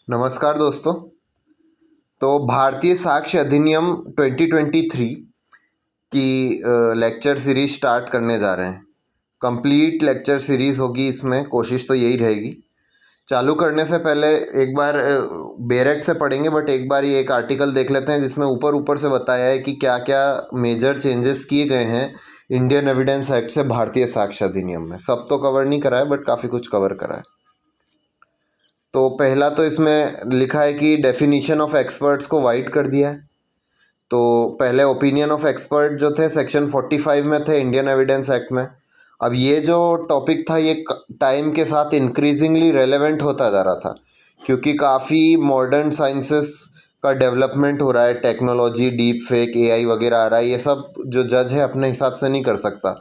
नमस्कार दोस्तों। तो भारतीय साक्ष्य अधिनियम 2023 की लेक्चर सीरीज स्टार्ट करने जा रहे हैं। कंप्लीट लेक्चर सीरीज होगी, इसमें कोशिश तो यही रहेगी। चालू करने से पहले एक बार बेरेक्ट से पढ़ेंगे, बट एक बार ये एक आर्टिकल देख लेते हैं जिसमें ऊपर ऊपर से बताया है कि क्या क्या मेजर चेंजेस किए गए हैं इंडियन एविडेंस एक्ट से भारतीय साक्ष्य अधिनियम में। सब तो कवर नहीं करा है, बट काफ़ी कुछ कवर करा है। तो पहला तो इसमें लिखा है कि डेफिनीशन ऑफ एक्सपर्ट्स को वाइड कर दिया है। तो पहले ओपिनियन ऑफ एक्सपर्ट जो थे सेक्शन 45 में थे इंडियन एविडेंस एक्ट में। अब ये जो टॉपिक था ये टाइम के साथ इंक्रीजिंगली रेलेवेंट होता जा रहा था, क्योंकि काफ़ी मॉडर्न साइंसेस का डेवलपमेंट हो रहा है। टेक्नोलॉजी, डीप फेक, एआई वगैरह आ रहा है। ये सब जो जज है अपने हिसाब से नहीं कर सकता,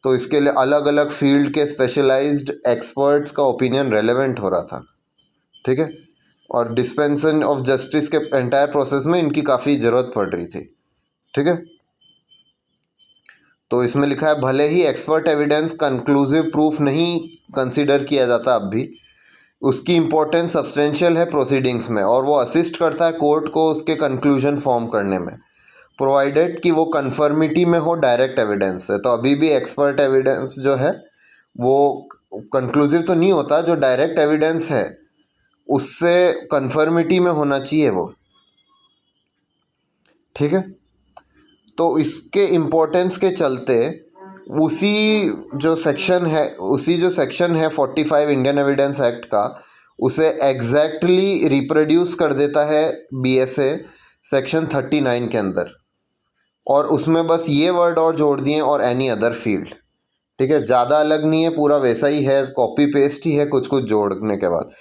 तो इसके लिए अलग अलग फील्ड के स्पेशलाइज्ड एक्सपर्ट्स का ओपिनियन रेलेवेंट हो रहा था। ठीक है। और डिस्पेंसन ऑफ जस्टिस के एंटायर प्रोसेस में इनकी काफ़ी ज़रूरत पड़ रही थी। ठीक है। तो इसमें लिखा है भले ही एक्सपर्ट एविडेंस कंक्लूसिव प्रूफ नहीं कंसीडर किया जाता अब भी, उसकी इम्पोर्टेंस सब्सटेंशियल है प्रोसीडिंग्स में, और वो असिस्ट करता है कोर्ट को उसके कंक्लूजन फॉर्म करने में, प्रोवाइडेड कि वो कन्फर्मिटी में हो डायरेक्ट एविडेंस से। तो अभी भी एक्सपर्ट एविडेंस जो है वो कंक्लूसिव तो नहीं होता, जो डायरेक्ट एविडेंस है उससे कन्फर्मिटी में होना चाहिए वो। ठीक है। तो इसके इम्पोर्टेंस के चलते उसी जो सेक्शन है 45 इंडियन एविडेंस एक्ट का, उसे एग्जैक्टली रिप्रोड्यूस कर देता है बीएसए सेक्शन 39 के अंदर, और उसमें बस ये वर्ड और जोड़ दिए और एनी अदर फील्ड। ठीक है। ज़्यादा अलग नहीं है, पूरा वैसा ही है, कॉपी पेस्ट ही है कुछ कुछ जोड़ने के बाद।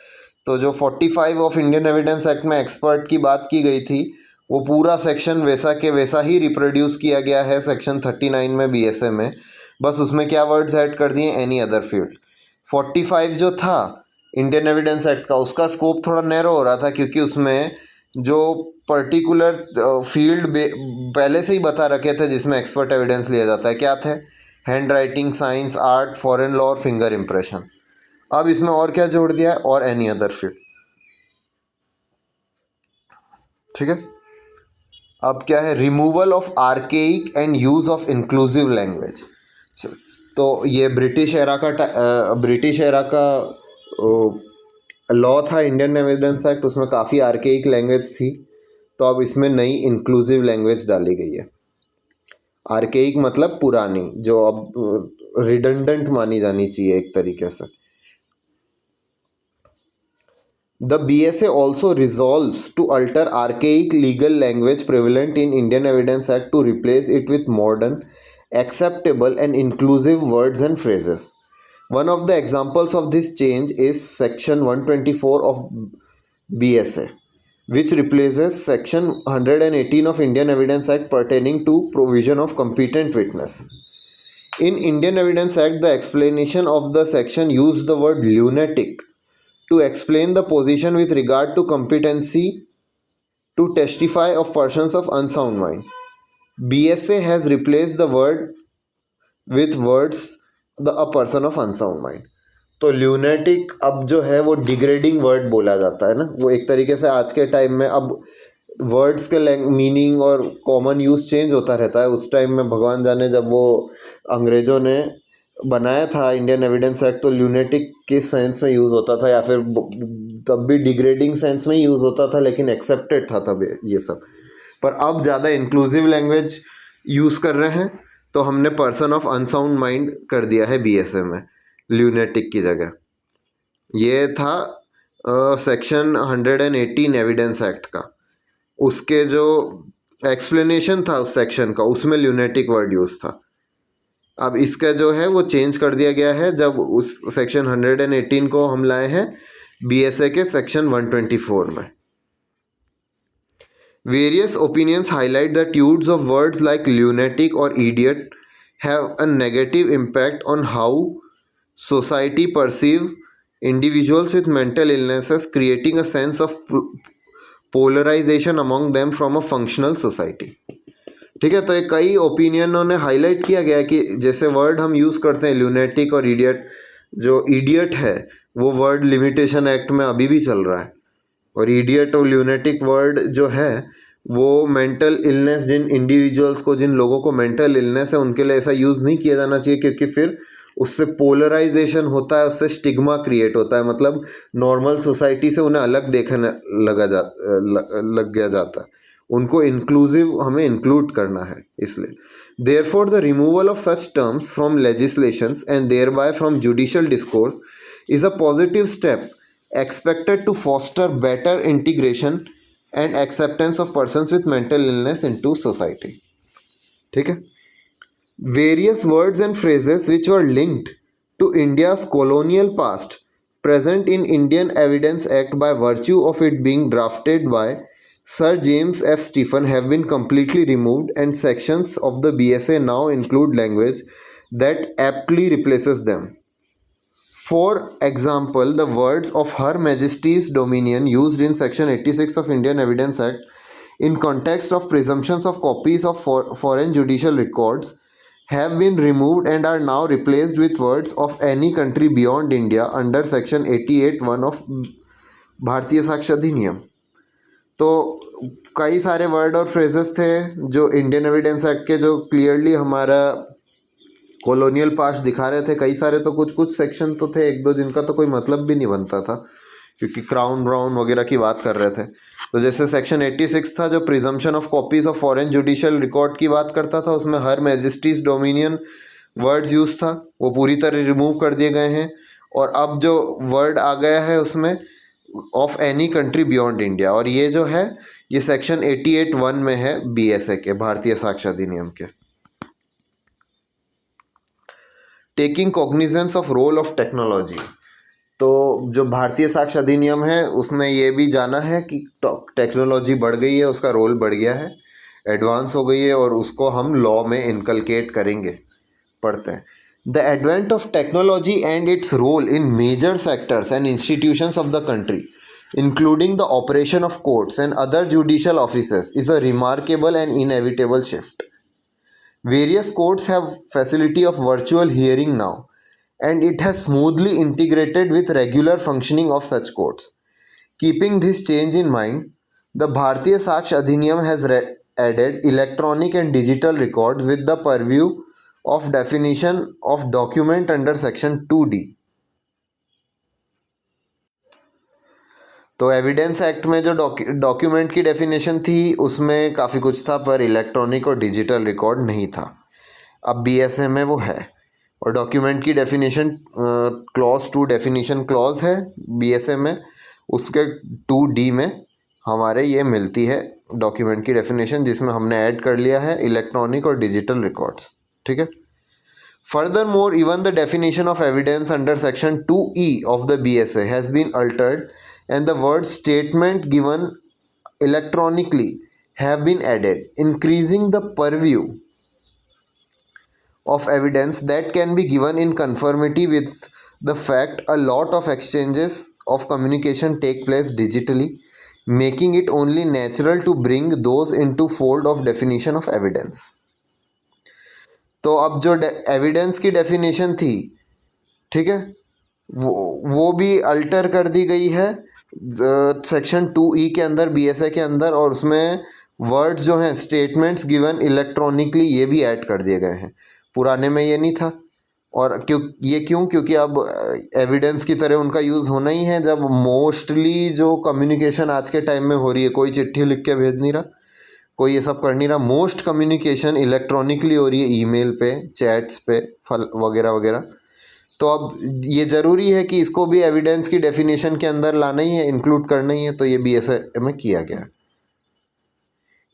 तो जो 45 ऑफ इंडियन एविडेंस एक्ट में एक्सपर्ट की बात की गई थी, वो पूरा सेक्शन वैसा के वैसा ही रिप्रोड्यूस किया गया है सेक्शन 39 में बीएसए में। बस उसमें क्या वर्ड्स ऐड कर दिए, एनी अदर फील्ड। 45 जो था इंडियन एविडेंस एक्ट का, उसका स्कोप थोड़ा नैरो हो रहा था, क्योंकि उसमें जो पर्टिकुलर फील्ड पहले से ही बता रखे थे जिसमें एक्सपर्ट एविडेंस लिया जाता है, क्या थे? Hand writing, science, art, foreign law और फिंगर इम्प्रेशन। अब इसमें और क्या जोड़ दिया है, और एनी अदर फील्ड। ठीक है। अब क्या है, removal of archaic and use of inclusive language. तो ये ब्रिटिश एरा का लॉ था इंडियन एविडेंस एक्ट, उसमें काफ़ी आर्केइक लैंग्वेज थी। तो अब इसमें नई इंक्लूसिव लैंग्वेज डाली गई है। आर्केइक मतलब पुरानी, जो अब रिडंडेंट मानी जानी चाहिए एक तरीके से। The BSA also resolves to alter archaic legal language prevalent in Indian Evidence Act to replace it with modern, acceptable and inclusive words and phrases. One of the examples of this change is Section 124 of BSA, which replaces Section 118 of Indian Evidence Act pertaining to provision of competent witness. In Indian Evidence Act, the explanation of the section used the word lunatic to explain the position with regard to competency to testify of persons of unsound mind. BSA has replaced the word with words a person of unsound mind. तो lunatic अब जो है वो degrading word बोला जाता है ना, वो एक तरीके से आज के टाइम में अब वर्ड्स के मीनिंग और कॉमन यूज़ चेंज होता रहता है। उस टाइम में भगवान जाने जब वो अंग्रेज़ों ने बनाया था इंडियन एविडेंस एक्ट, तो ल्यूनेटिक किस सेंस में यूज़ होता था, या फिर तब भी डिग्रेडिंग सेंस में यूज़ होता था, लेकिन एक्सेप्टेड था तब ये सब। पर अब ज़्यादा इंक्लूसिव लैंग्वेज यूज़ कर रहे हैं, तो हमने पर्सन ऑफ अनसाउंड माइंड कर दिया है बीएसए में ल्यूनेटिक की जगह। ये था सेक्शन 118 एविडेंस एक्ट का, उसके जो एक्सप्लेनेशन था उस सेक्शन का, उसमें ल्यूनेटिक वर्ड यूज़ था। अब इसका जो है वो चेंज कर दिया गया है जब उस सेक्शन 118 को हम लाए हैं बीएसए के सेक्शन 124 में। Various opinions highlight that use of words like lunatic or idiot have a negative impact on how society perceives individuals with mental illnesses, creating a sense of polarization among them from a functional society. ठीक है। तो ये कई ओपिनियनों ने highlight किया गया है कि जैसे वर्ड हम यूज़ करते हैं ल्यूनेटिक और इडियट, जो इडियट है वो वर्ड लिमिटेशन एक्ट में अभी भी चल रहा है। और इडियट और ल्यूनेटिक वर्ड जो है वो मेंटल इलनेस, जिन इंडिविजुअल्स को, जिन लोगों को मेंटल इलनेस है उनके लिए ऐसा यूज़ नहीं किया जाना चाहिए, क्योंकि फिर उससे पोलराइजेशन होता है, उससे स्टिग्मा क्रिएट होता है, मतलब नॉर्मल सोसाइटी से उन्हें अलग देखने लग गया जाता है। उनको इंक्लूसिव हमें इंक्लूड करना है, इसलिए therefore the removal of such terms from legislations and thereby from judicial discourse is a positive step expected to foster better integration and acceptance of persons with mental illness into society. ठीक है। Various words and phrases which were linked to India's colonial past present in Indian Evidence Act by virtue of it being drafted by Sir James F. Stephen have been completely removed, and sections of the BSA now include language that aptly replaces them. For example, the words of Her Majesty's Dominion used in Section 86 of Indian Evidence Act in context of presumptions of copies of foreign judicial records have been removed and are now replaced with words of any country beyond India under Section 88(1) of भारतीय साक्ष्य अधिनियम। तो कई सारे word और phrases थे जो Indian evidence act के, जो क्लियरली हमारा कॉलोनियल पास्ट दिखा रहे थे। कई सारे तो कुछ कुछ सेक्शन तो थे, एक दो जिनका तो कोई मतलब भी नहीं बनता था, क्योंकि क्राउन ब्राउन वगैरह की बात कर रहे थे। तो जैसे सेक्शन 86 था जो presumption of copies of foreign judicial record की बात करता था, उसमें हर मैजेस्टीज डोमिनियन वर्ड्स यूज था, वो पूरी तरह रिमूव कर दिए गए हैं। और अब जो वर्ड आ गया है उसमें of any country beyond India, और ये जो है ये सेक्शन 88(1) में है BSA के, भारतीय साक्ष्य अधिनियम के। Taking cognizance of role of technology, तो जो भारतीय साक्ष्य अधिनियम है उसने ये भी जाना है कि टेक्नोलॉजी बढ़ गई है, उसका रोल बढ़ गया है, एडवांस हो गई है, और उसको हम लॉ में इनकलकेट करेंगे। पढ़ते हैं। The advent of technology and its role in major sectors and institutions of the country including the operation of courts and other judicial offices is a remarkable and inevitable shift. Various courts have facility of virtual hearing now, and it has smoothly integrated with regular functioning of such courts. Keeping this change in mind, the Bharatiya Saksh Adhiniyam has added electronic and digital records with the purview of definition of document under section 2D. तो evidence act में जो document की definition थी उसमें काफ़ी कुछ था, पर इलेक्ट्रॉनिक और डिजिटल रिकॉर्ड नहीं था। अब BSA में वो है। और डॉक्यूमेंट की डेफिनेशन क्लॉज 2 डेफिनेशन क्लॉज है BSA में, उसके 2D में हमारे ये मिलती है डॉक्यूमेंट की डेफिनेशन, जिसमें हमने ऐड कर लिया है इलेक्ट्रॉनिक और डिजिटल रिकॉर्ड्स। ठीक है। Furthermore, even the definition of evidence under section 2E of the BSA has been altered, and the word statement given electronically have been added, increasing the purview of evidence that can be given in conformity with the fact a lot of exchanges of communication take place digitally, making it only natural to bring those into fold of definition of evidence. तो अब जो evidence की definition थी, ठीक है, वो भी alter कर दी गई है सेक्शन 2E के अंदर BSA के अंदर, और उसमें वर्ड्स जो हैं स्टेटमेंट्स गिवन इलेक्ट्रॉनिकली ये भी ऐड कर दिए गए हैं। पुराने में ये नहीं था। और क्योंकि अब एविडेंस की तरह उनका यूज़ होना ही है। जब मोस्टली जो कम्युनिकेशन आज के टाइम में हो रही है, कोई चिट्ठी लिख के भेज नहीं रहा, कोई ये सब कर नहीं रहा, मोस्ट कम्युनिकेशन इलेक्ट्रॉनिकली हो रही है, ईमेल पे, चैट्स पे, वगैरह वगैरह। तो अब ये ज़रूरी है कि इसको भी एविडेंस की डेफिनेशन के अंदर लाना ही है, इंक्लूड करना ही है, तो ये BSA में किया गया।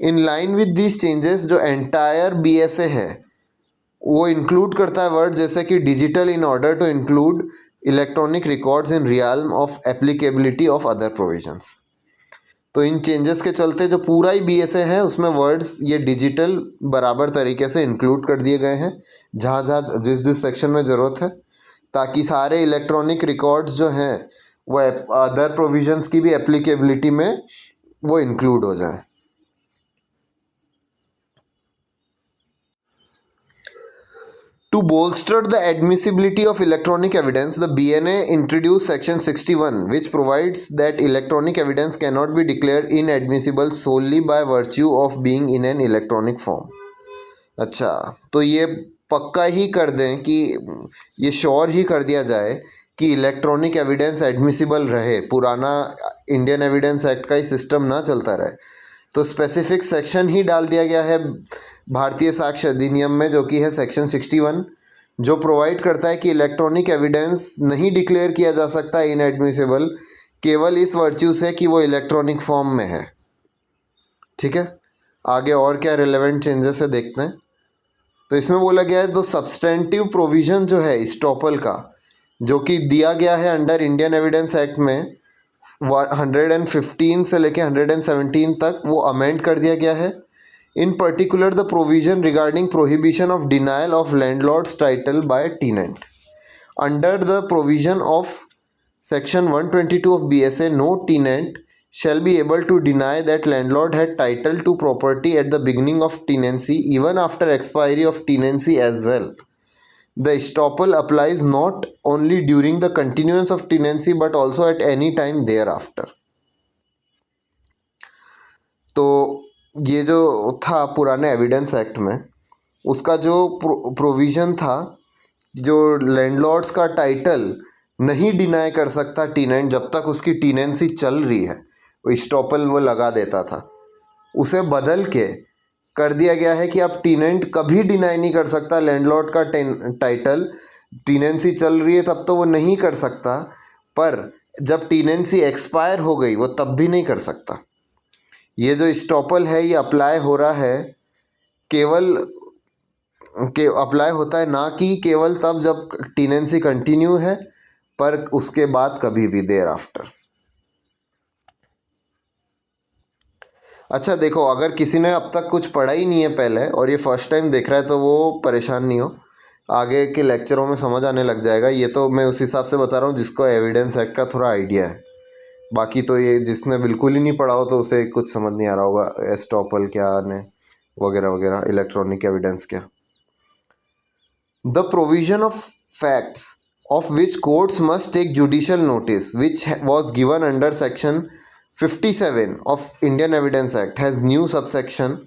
In line with this changes जो एंटायर BSA है वो इंक्लूड करता है वर्ड जैसे कि digital in order to include electronic records in realm of applicability of other provisions. तो इन चेंजेस के चलते जो पूरा ही BSA है उसमें वर्ड्स ये डिजिटल बराबर तरीके से इंक्लूड कर दिए गए हैं जहाँ जहाँ जिस जिस सेक्शन में ज़रूरत है, ताकि सारे इलेक्ट्रॉनिक रिकॉर्ड्स जो हैं वो अदर प्रोविजंस की भी एप्लीकेबिलिटी में वो इंक्लूड हो जाए। To bolster the admissibility of electronic evidence, the BNA introduced Section 61, which provides that electronic evidence cannot be declared inadmissible solely by virtue of being in an electronic form. अच्छा, तो ये पक्का ही कर दें कि ये श्योर ही कर दिया जाए कि इलेक्ट्रॉनिक एविडेंस एडमिसिबल रहे, पुराना इंडियन एविडेंस एक्ट का ही सिस्टम ना चलता रहे, तो स्पेसिफिक सेक्शन ही डाल दिया गया है भारतीय साक्ष्य अधिनियम में, जो कि है सेक्शन 61, जो प्रोवाइड करता है कि इलेक्ट्रॉनिक एविडेंस नहीं डिक्लेयर किया जा सकता इनएडमिसिबल केवल इस वर्च्यू से कि वो इलेक्ट्रॉनिक फॉर्म में है। ठीक है, आगे और क्या रिलेवेंट चेंजेस है देखते हैं। तो इसमें बोला गया है तो सब्सटेंटिव प्रोविज़न जो है इस्टॉपल का, जो कि दिया गया है अंडर इंडियन एविडेंस एक्ट में 115 से लेके 117 तक, वो अमेंड कर दिया गया है। In particular the provision regarding prohibition of denial of landlord's title by tenant under the provision of section 122 of BSA, no tenant shall be able to deny that landlord had title to property at the beginning of tenancy even after expiry of tenancy as well. The estoppel applies not only during the continuance of tenancy but also at any time thereafter. तो ये जो था पुराने evidence act में, उसका जो provision था, जो लैंडलॉर्ड्स का टाइटल नहीं डिनाई कर सकता टीनेंट जब तक उसकी टीनेंसी चल रही है, वो स्टॉपल वो लगा देता था, उसे बदल के कर दिया गया है कि अब टीनेंट कभी डिनाई नहीं कर सकता लैंडलॉर्ड का टाइटल, टीनेंसी चल रही है तब तो वो नहीं कर सकता, पर जब टीनेंसी एक्सपायर हो गई वो तब भी नहीं कर सकता। ये जो स्टॉपल है ये अप्लाई हो रहा है केवल अप्लाई होता है ना कि केवल तब जब टीनेंसी कंटिन्यू है, पर उसके बाद कभी भी देयर आफ्टर। अच्छा देखो, अगर किसी ने अब तक कुछ पढ़ा ही नहीं है पहले और ये फर्स्ट टाइम देख रहा है तो वो परेशान नहीं हो, आगे के लेक्चरों में समझ आने लग जाएगा। ये तो मैं उस हिसाब से बता रहा हूँ जिसको एविडेंस एक्ट का थोड़ा आइडिया है, बाकी तो ये जिसने बिल्कुल ही नहीं पढ़ा हो तो उसे कुछ समझ नहीं आ रहा होगा एस्टॉपल क्या ने वगैरह वगैरह, इलेक्ट्रॉनिक एविडेंस क्या। The provision of facts of which courts must take judicial notice, which was given under section 57 of Indian Evidence Act, has new subsection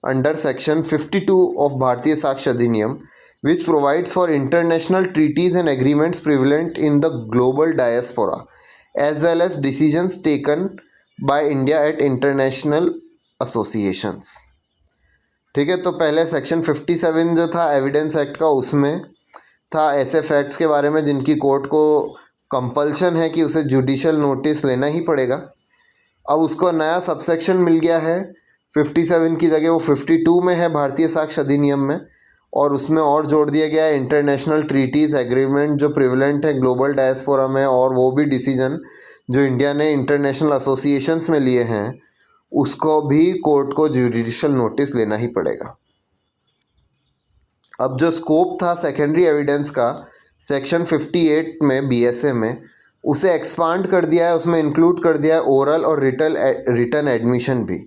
under section 52 of Bharatiya Sakshya Adhiniyam, which provides for international treaties and agreements prevalent in the global diaspora, as well as decisions taken by India at international associations. ठीक है, तो पहले section 57 जो था evidence act का, उसमें था ऐसे फैक्ट्स के बारे में जिनकी कोर्ट को कंपल्शन है कि उसे जुडिशियल नोटिस लेना ही पड़ेगा। अब उसको नया सबसेक्शन मिल गया है, 57 की जगह वो 52 में है भारतीय साक्ष्य अधिनियम में, और उसमें और जोड़ दिया गया है इंटरनेशनल ट्रीटीज़ एग्रीमेंट जो प्रिवलेंट है ग्लोबल डायस्पोरा में, और वो भी डिसीजन जो इंडिया ने इंटरनेशनल एसोसिएशंस में लिए हैं उसको भी कोर्ट को जुडिशियल नोटिस लेना ही पड़ेगा। अब जो स्कोप था सेकेंडरी एविडेंस का सेक्शन 58 में BSA में, उसे एक्सपांड कर दिया है, उसमें इंक्लूड कर दिया है ओरल और रिटन एडमिशन भी,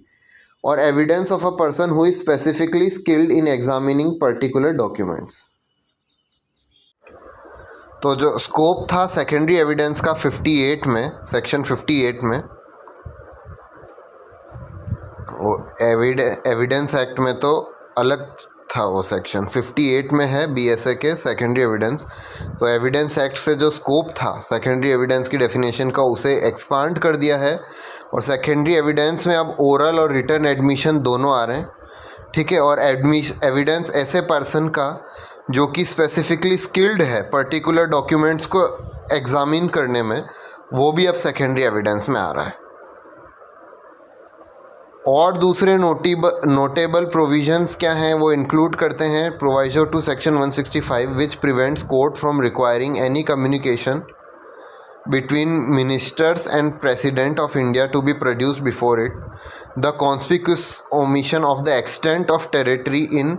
और evidence of a person who is specifically skilled in examining particular documents. तो जो स्कोप था सेकेंडरी एविडेंस का 58 में, सेक्शन 58 में, वो एविडेंस एक्ट में तो अलग था, वो सेक्शन 58 में है BSA के सेकेंडरी एविडेंस। तो एविडेंस एक्ट से जो स्कोप था सेकेंडरी एविडेंस की डेफिनेशन का, उसे एक्सपांड कर दिया है, और सेकेंडरी एविडेंस में अब ओरल और रिटन एडमिशन दोनों आ रहे हैं। ठीक है, और एविडेंस ऐसे पर्सन का जो कि स्पेसिफिकली स्किल्ड है पर्टिकुलर डॉक्यूमेंट्स को एग्जामिन करने में, वो भी अब सेकेंडरी एविडेंस में आ रहा है। और दूसरे नोटेबल प्रोविजंस क्या हैं वो इंक्लूड करते हैं proviso to section 165 which prevents court from requiring any communication between ministers and president of India to be produced before it, the conspicuous omission of the extent of territory in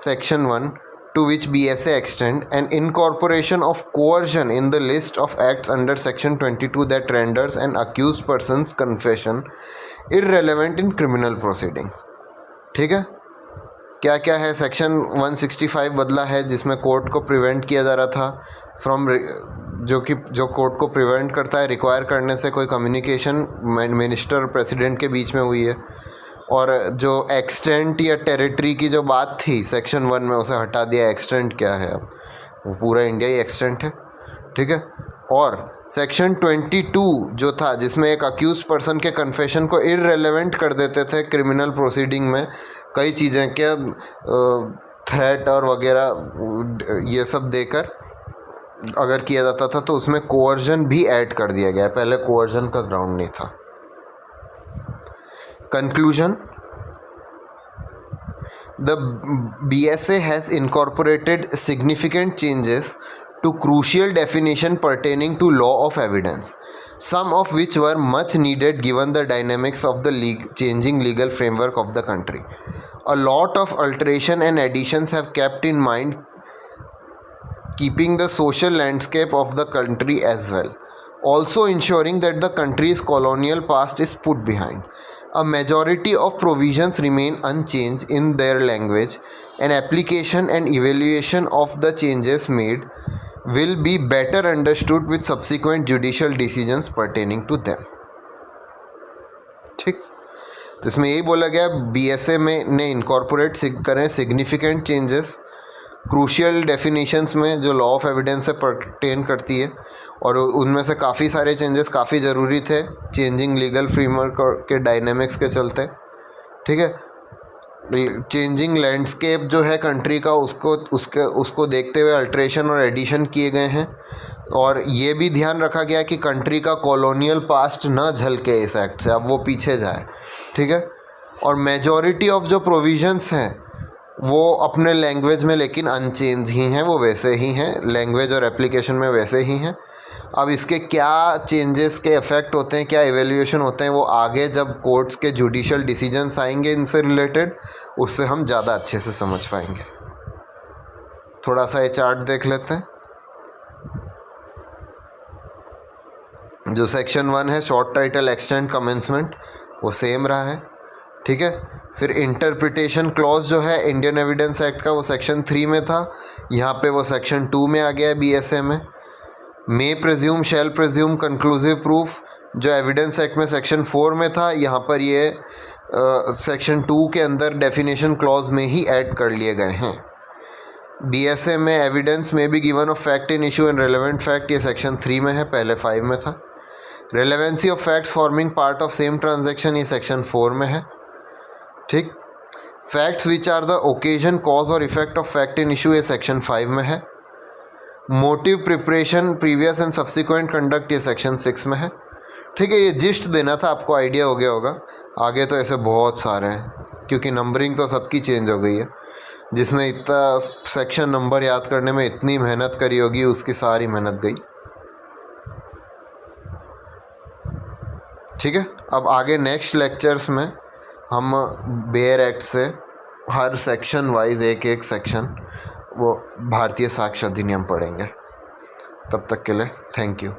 section 1 to which BSA extend, and incorporation of coercion in the list of acts under section 22 that renders an accused person's confession irrelevant in criminal proceeding. ठीक है, क्या क्या है। Section 165 बदला है जिसमें court को prevent किया जा रहा था फ्रॉम, जो कोर्ट को प्रिवेंट करता है रिक्वायर करने से कोई कम्युनिकेशन मिनिस्टर प्रेसिडेंट के बीच में हुई है। और जो एक्सटेंट या टेरिटरी की जो बात थी सेक्शन 1 में, उसे हटा दिया। एक्सटेंट क्या है, अब वो पूरा इंडिया ही एक्सटेंट है, ठीक है। और सेक्शन 22 जो था, जिसमें एक अक्यूज पर्सन के कन्फेशन को इररेलेवेंट कर देते थे क्रिमिनल प्रोसीडिंग में, कई चीज़ें के थ्रेट और वगैरह ये सब देकर अगर किया जाता था तो उसमें कोअर्जन भी ऐड कर दिया गया है। पहले कोअर्जन का ग्राउंड नहीं था। Conclusion, the BSA has incorporated significant changes to crucial definition pertaining to law of evidence, some of which were much needed given the dynamics of the changing legal framework of the country. A lot of alteration and additions have kept in mind keeping the social landscape of the country as well, also ensuring that the country's colonial past is put behind. A majority of provisions remain unchanged in their language, and application and evaluation of the changes made will be better understood with subsequent judicial decisions pertaining to them. ठीक, तो इसमें यही बोला गया BSA में ने incorporate करें significant changes crucial definitions में जो लॉ ऑफ एविडेंस से पर्टेन करती है, और उनमें से काफ़ी सारे चेंजेस काफ़ी ज़रूरी थे चेंजिंग लीगल फ्रेमवर्क के डायनेमिक्स के चलते, ठीक है। चेंजिंग लैंडस्केप जो है कंट्री का, उसको देखते हुए अल्ट्रेशन और एडिशन किए गए हैं। और ये भी ध्यान रखा गया कि कंट्री का कॉलोनियल पास्ट न झलके इस एक्ट से, अब वो पीछे जाए, ठीक है। और मेजॉरिटी ऑफ जो प्रोविजंस हैं वो अपने लैंग्वेज में लेकिन अनचेंज ही हैं, वो वैसे ही हैं, लैंग्वेज और एप्लीकेशन में वैसे ही हैं। अब इसके क्या चेंजेस के इफ़ेक्ट होते हैं, क्या एवेल्यूएशन होते हैं, वो आगे जब कोर्ट्स के जुडिशियल डिसीजंस आएंगे इनसे रिलेटेड, उससे हम ज़्यादा अच्छे से समझ पाएंगे। थोड़ा सा ये चार्ट देख लेते हैं। जो सेक्शन 1 है शॉर्ट टाइटल एक्सटेंड कमेंसमेंट, वो सेम रहा है, ठीक है। फिर इंटरप्रिटेशन क्लॉज जो है इंडियन एविडेंस एक्ट का, वो सेक्शन 3 में था, यहाँ पे वो सेक्शन 2 में आ गया है BSA में। मे प्रेज्यूम शैल प्रेज्यूम कंक्लूसिव प्रूफ जो एविडेंस एक्ट में सेक्शन 4 में था, यहाँ पर ये सेक्शन 2 के अंदर डेफिनेशन क्लॉज में ही ऐड कर लिए गए हैं। BSA में एविडेंस में भी given of fact in issue and relevant fact, ये सेक्शन 3 में है, पहले 5 में था। Relevancy of facts forming part of same transaction, ये सेक्शन 4 में है, ठीक। Facts which are the occasion cause और effect of fact in issue, ये सेक्शन 5 में है। Motive preparation previous and subsequent conduct, ये सेक्शन 6 में है, ठीक है। ये जिस्ट देना था, आपको आइडिया हो गया होगा। आगे तो ऐसे बहुत सारे हैं क्योंकि नंबरिंग तो सबकी चेंज हो गई है। जिसने इतना सेक्शन नंबर याद करने में इतनी मेहनत करी होगी, उसकी सारी मेहनत गई, ठीक है। अब आगे नेक्स्ट लेक्चर्स में हम बेयर एक्ट से हर सेक्शन वाइज एक एक सेक्शन वो भारतीय साक्ष्य अधिनियम पढ़ेंगे। तब तक के लिए थैंक यू।